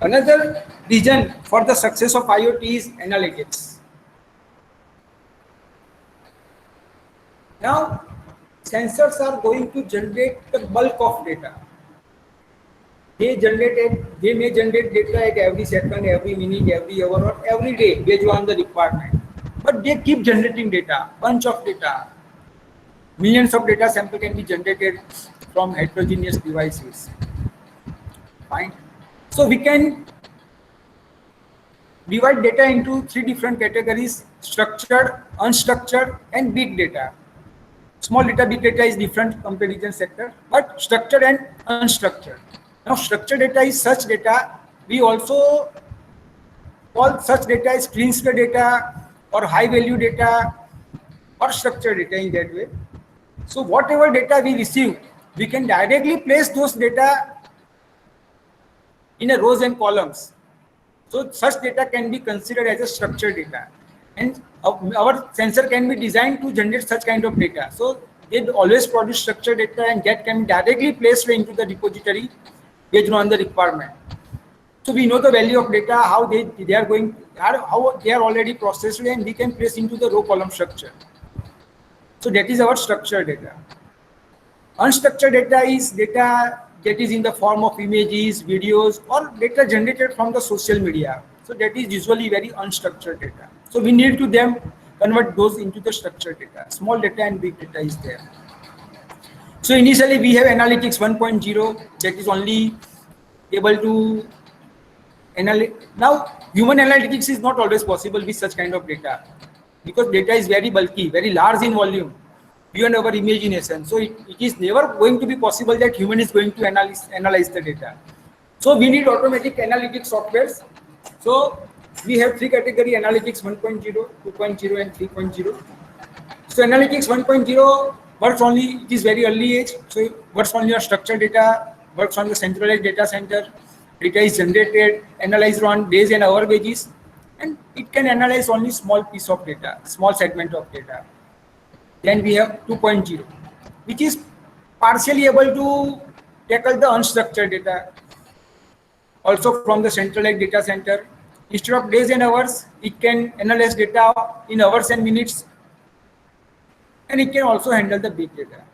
Another reason for the success of IoT is analytics. Now, sensors are going to generate the bulk of data. They may generate data at every second, every minute, every hour, or every day based on the requirement. But they keep generating data, bunch of data. Millions of data samples can be generated from heterogeneous devices. Fine. So we can divide data into 3 different categories: structured, unstructured, and big data. Small data, big data is different comparison sector, but structured and unstructured. Now, structured data is such data. We also call such data as clean slate data or high value data or structured data in that way. So whatever data we receive, we can directly place those data in a rows and columns. So such data can be considered as a structured data. And our sensor can be designed to generate such kind of data. So they always produce structured data, and that can be directly placed into the repository based on the requirement. So we know the value of data, how they are already processed, and we can place into the row column structure. So that is our structured data. Unstructured data is data that is in the form of images, videos, or data generated from the social media. So that is usually very unstructured data. So we need to then convert those into the structured data. Small data and big data is there. So initially we have analytics 1.0 that is only able to analyze. Now human analytics is not always possible with such kind of data, because data is very bulky, very large in volume, beyond our imagination. So it is never going to be possible that human is going to analyze the data. So we need automatic analytics softwares. So we have 3 category: analytics 1.0, 2.0, and 3.0. So analytics 1.0 works only, it is very early age. So it works only on structured data, works on the centralized data center. Data is generated, analyzed on days and hour basis, and it can analyze only small piece of data, small segment of data. Then we have 2.0, which is partially able to tackle the unstructured data, also from the centralized data center. Instead of days and hours, it can analyze data in hours and minutes, and it can also handle the big data.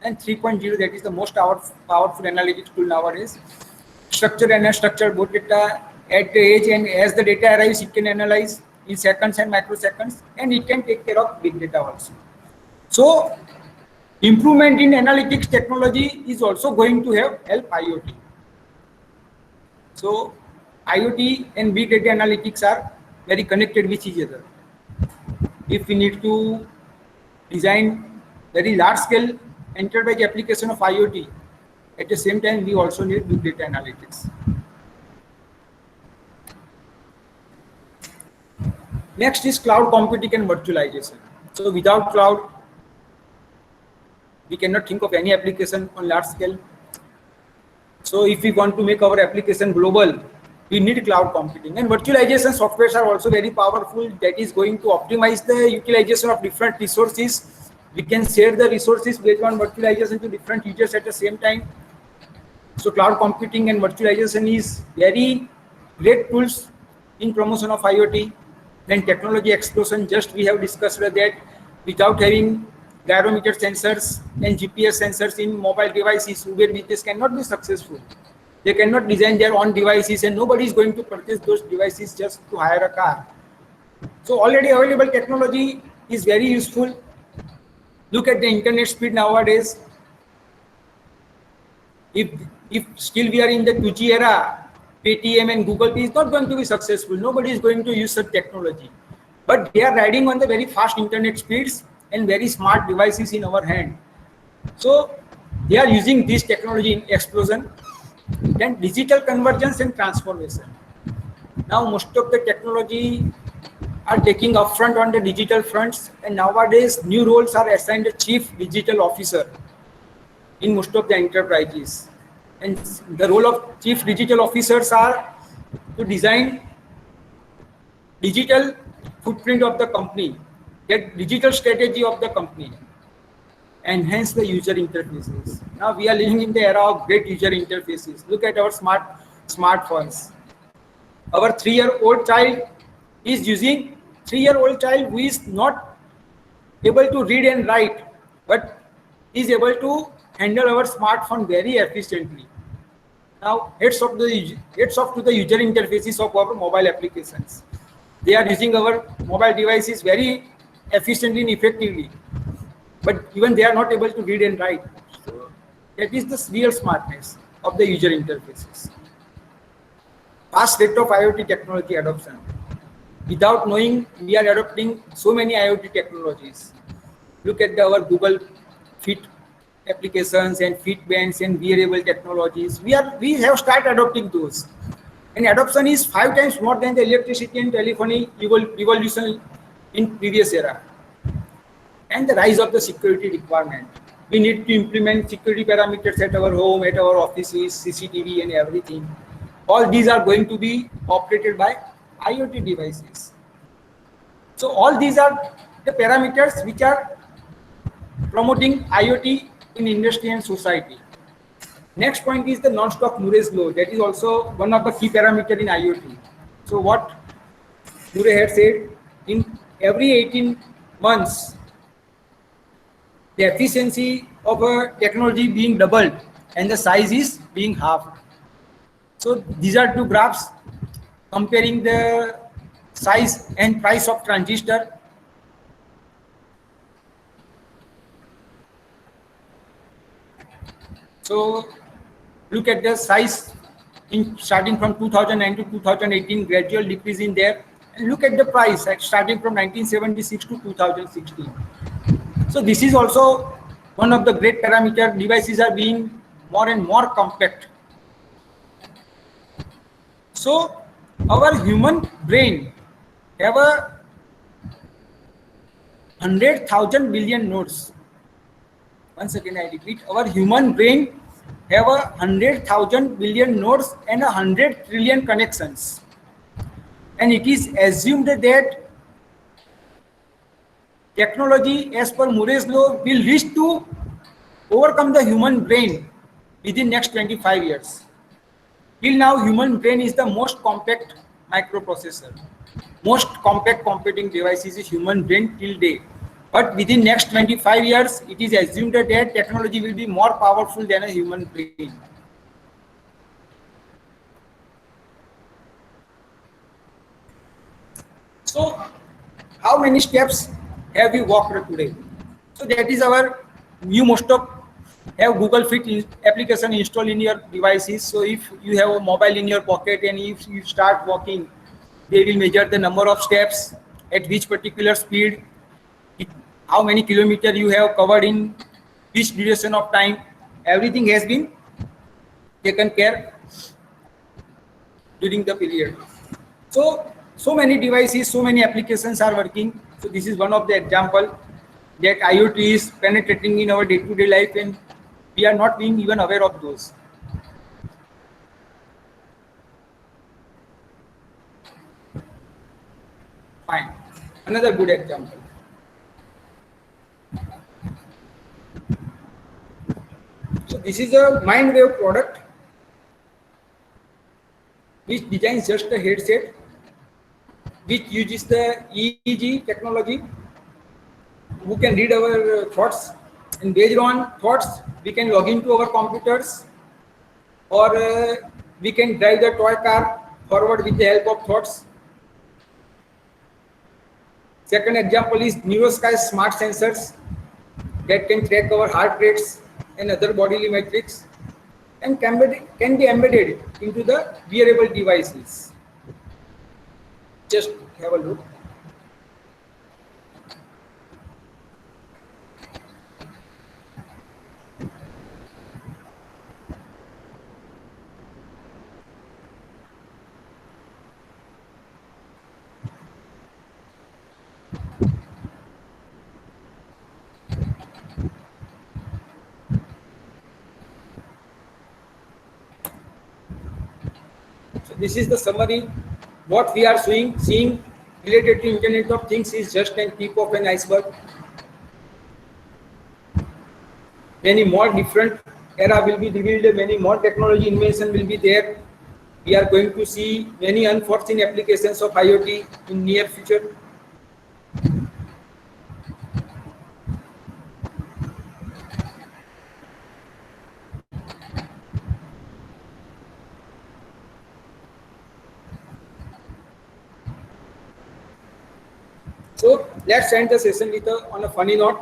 And 3.0, that is the most powerful analytics tool nowadays. Structured and unstructured both data at the edge, and as the data arrives, it can analyze in seconds and microseconds, and it can take care of big data also. So improvement in analytics technology is also going to help IoT. So IoT and big data analytics are very connected with each other. If we need to design very large scale enterprise application of IoT, At the same time, we also need big data analytics. Next is cloud computing and virtualization. So without cloud, we cannot think of any application on large scale. So if we want to make our application global, we need cloud computing, and virtualization softwares are also very powerful. That is going to optimize the utilization of different resources. We can share the resources based on virtualization to different users at the same time. So cloud computing and virtualization is very great tools in promotion of IoT. Then technology explosion, just we have discussed that without having gyrometer sensors and GPS sensors in mobile devices, Uber business cannot be successful. They cannot design their own devices, and nobody is going to purchase those devices just to hire a car. So already available technology is very useful. Look at the internet speed nowadays. If still we are in the 2G era, Paytm and Google Pay is not going to be successful. Nobody is going to use such technology. But they are riding on the very fast internet speeds and very smart devices in our hand. So they are using this technology in explosion. Then digital convergence and transformation. Now most of the technology are taking upfront on the digital fronts, and nowadays new roles are assigned a chief digital officer in most of the enterprises. And the role of chief digital officers are to design digital footprint of the company, get digital strategy of the company, enhance the user interfaces. Now we are living in the era of great user interfaces. Look at our smartphones. Our 3-year-old child is using 3-year-old child who is not able to read and write, but is able to handle our smartphone very efficiently. Now heads off to the user interfaces of our mobile applications. They are using our mobile devices very efficiently and effectively, but even they are not able to read and write. So that is the real smartness of the user interfaces. Fast rate of IoT technology adoption. Without knowing, we are adopting so many IoT technologies. Look at our Google Fit applications and Fit bands and wearable technologies. We have started adopting those. And adoption is 5 times more than the electricity and telephony revolution in previous era. And the rise of the security requirement. We need to implement security parameters at our home, at our offices, CCTV and everything. All these are going to be operated by IoT devices. So all these are the parameters which are promoting IoT in industry and society. Next point is the non-stop Moore's law. That is also one of the key parameters in IoT. So what Moore had said, in every 18 months, the efficiency of a technology being doubled and the size is being halved. So these are two graphs comparing the size and price of transistor. So look at the size in starting from 2009 to 2018, gradual decrease in there. And look at the price starting from 1976 to 2016. So this is also one of the great parameter. Devices are being more and more compact. So our human brain have 100,000 billion nodes. Once again I repeat, our human brain have 100,000 billion nodes and 100 trillion connections. And it is assumed that technology as per Moore's law will reach to overcome the human brain within next 25 years. Till now, human brain is the most compact microprocessor. Most compact computing devices is human brain till date. But within next 25 years, it is assumed that technology will be more powerful than a human brain. So, how many steps have we walked today? So that is our, you most of have Google Fit application installed in your devices. So if you have a mobile in your pocket and if you start walking, they will measure the number of steps, at which particular speed, how many kilometers you have covered in which duration of time. Everything has been taken care during the period. So many devices, so many applications are working. So this is one of the example that IoT is penetrating in our day-to-day life, and we are not being even aware of those. Fine. Another good example. So this is a MindWave product which designs just a headset which uses the EEG technology, who can read our thoughts, and based on thoughts we can log into our computers, or we can drive the toy car forward with the help of thoughts. Second example is NeuroSky smart sensors that can track our heart rates and other bodily metrics, and can be embedded into the wearable devices. Just have a look. So this is the summary. What we are seeing related to Internet of Things is just a tip of an iceberg. Many more different era will be revealed, many more technology invention will be there. We are going to see many unforeseen applications of IoT in near future. So let's end the session with on a funny note.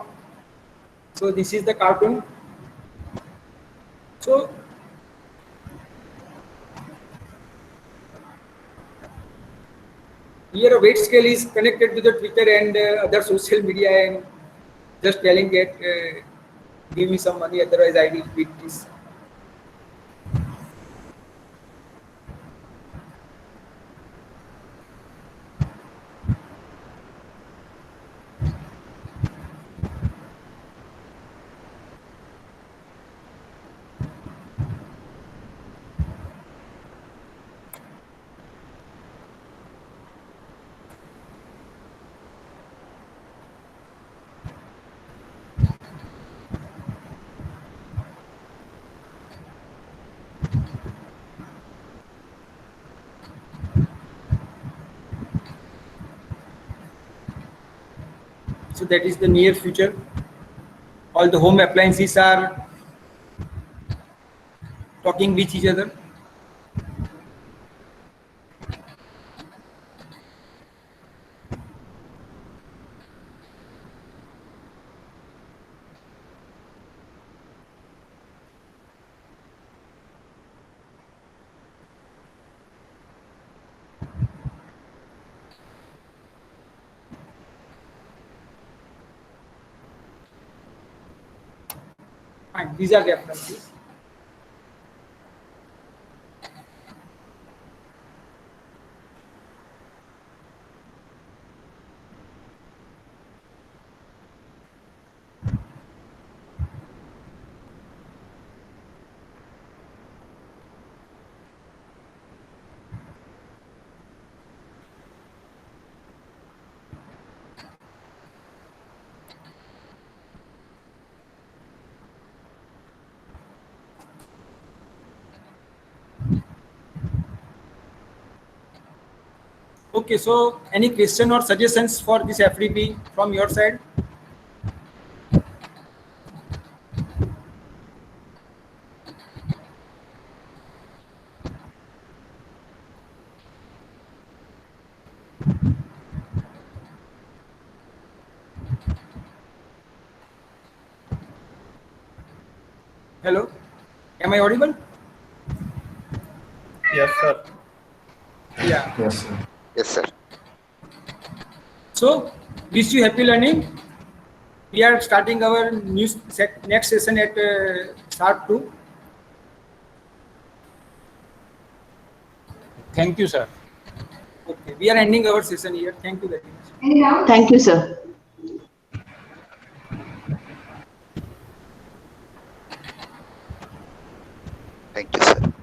So this is the cartoon. So here a weight scale is connected to the Twitter and other social media, and just telling that give me some money, otherwise I will quit this. So that is the near future. All the home appliances are talking with each other. Fine. These are references. Okay, so any question or suggestions for this FDP from your side? Hello, am I audible? Yes, sir. Yeah. Yes, sir. Yes, sir. So, wish you happy learning. We are starting our next session at sharp 2. Thank you, sir. Okay, we are ending our session here. Thank you very much. Thank you, sir. Thank you, sir.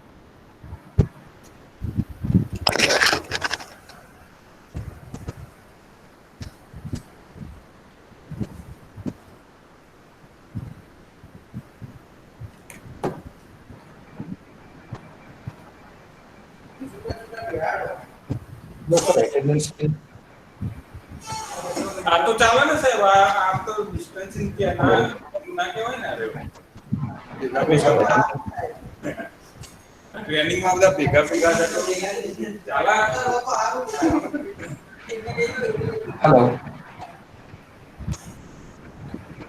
No, sir, attendance in આ તો ચાલે ને સાહેબ આ તો distancing કે ના કહેવાય ને અરે ટ્રેનિંગ માં બધા ભેગા ભેગા ચાલે hello.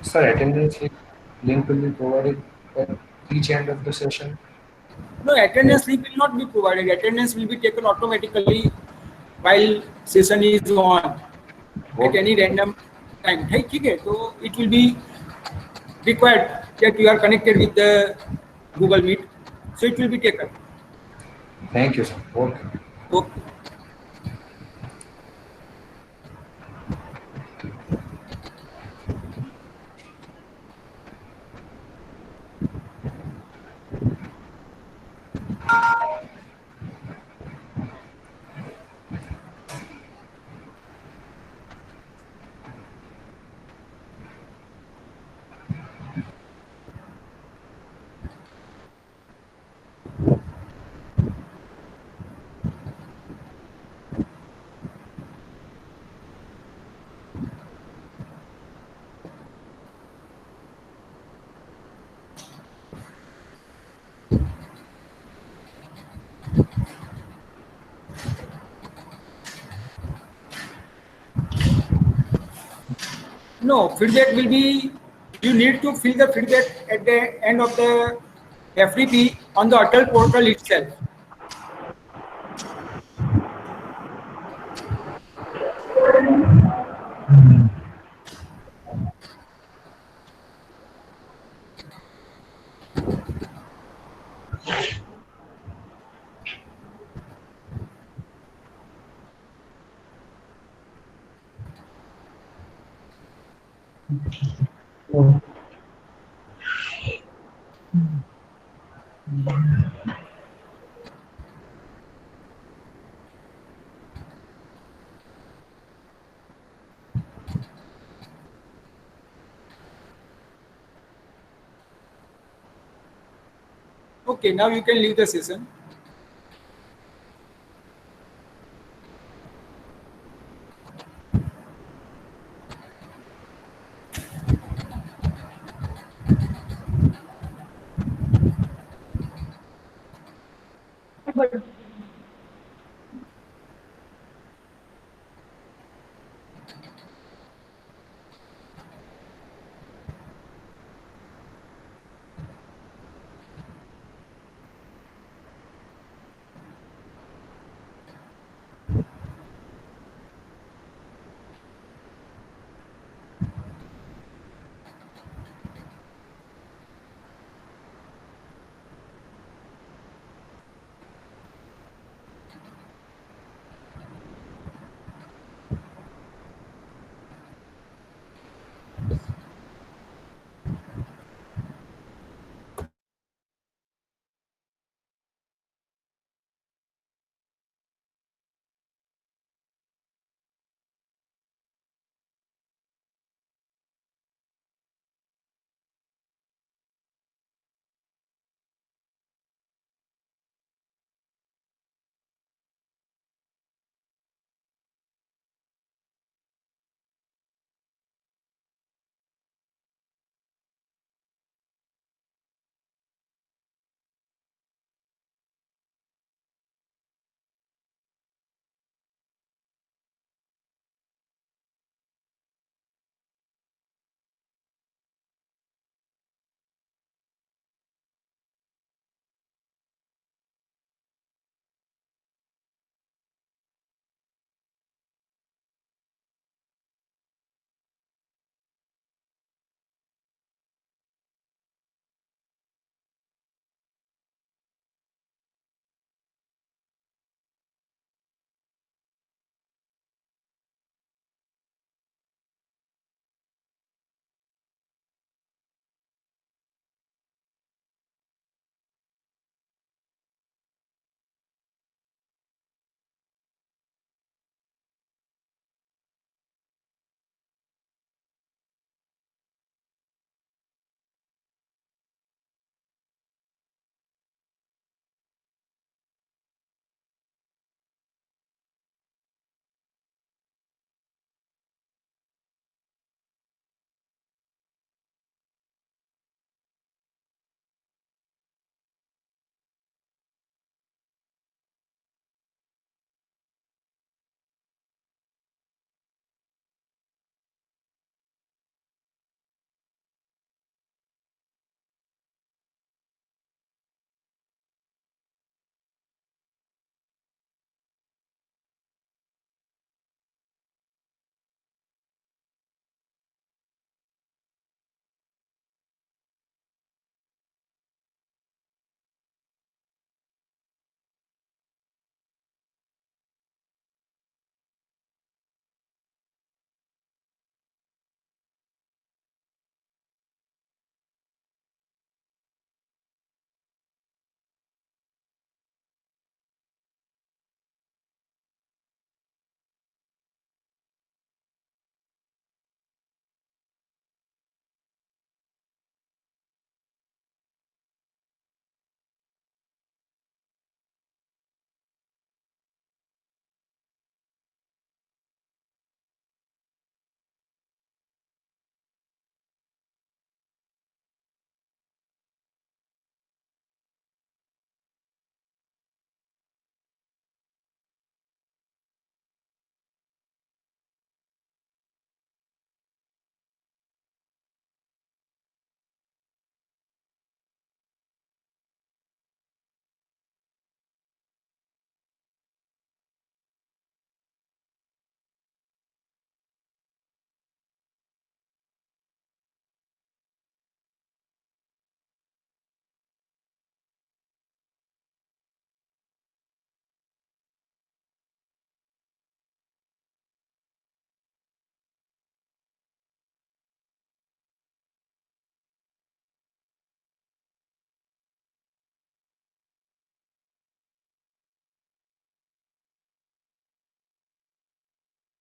Sir, attendance link will be provided at each end of the session. No, attendance link will not be provided. Attendance will be taken automatically while session is on at any random time. Hey, ठीक है, तो it will be required that you are connected with the Google Meet, so it will be taken. Thank you, sir. Okay. Okay. No, feedback will be, you need to fill the feedback at the end of the FTP on the Atal portal itself. Okay, now you can leave the session.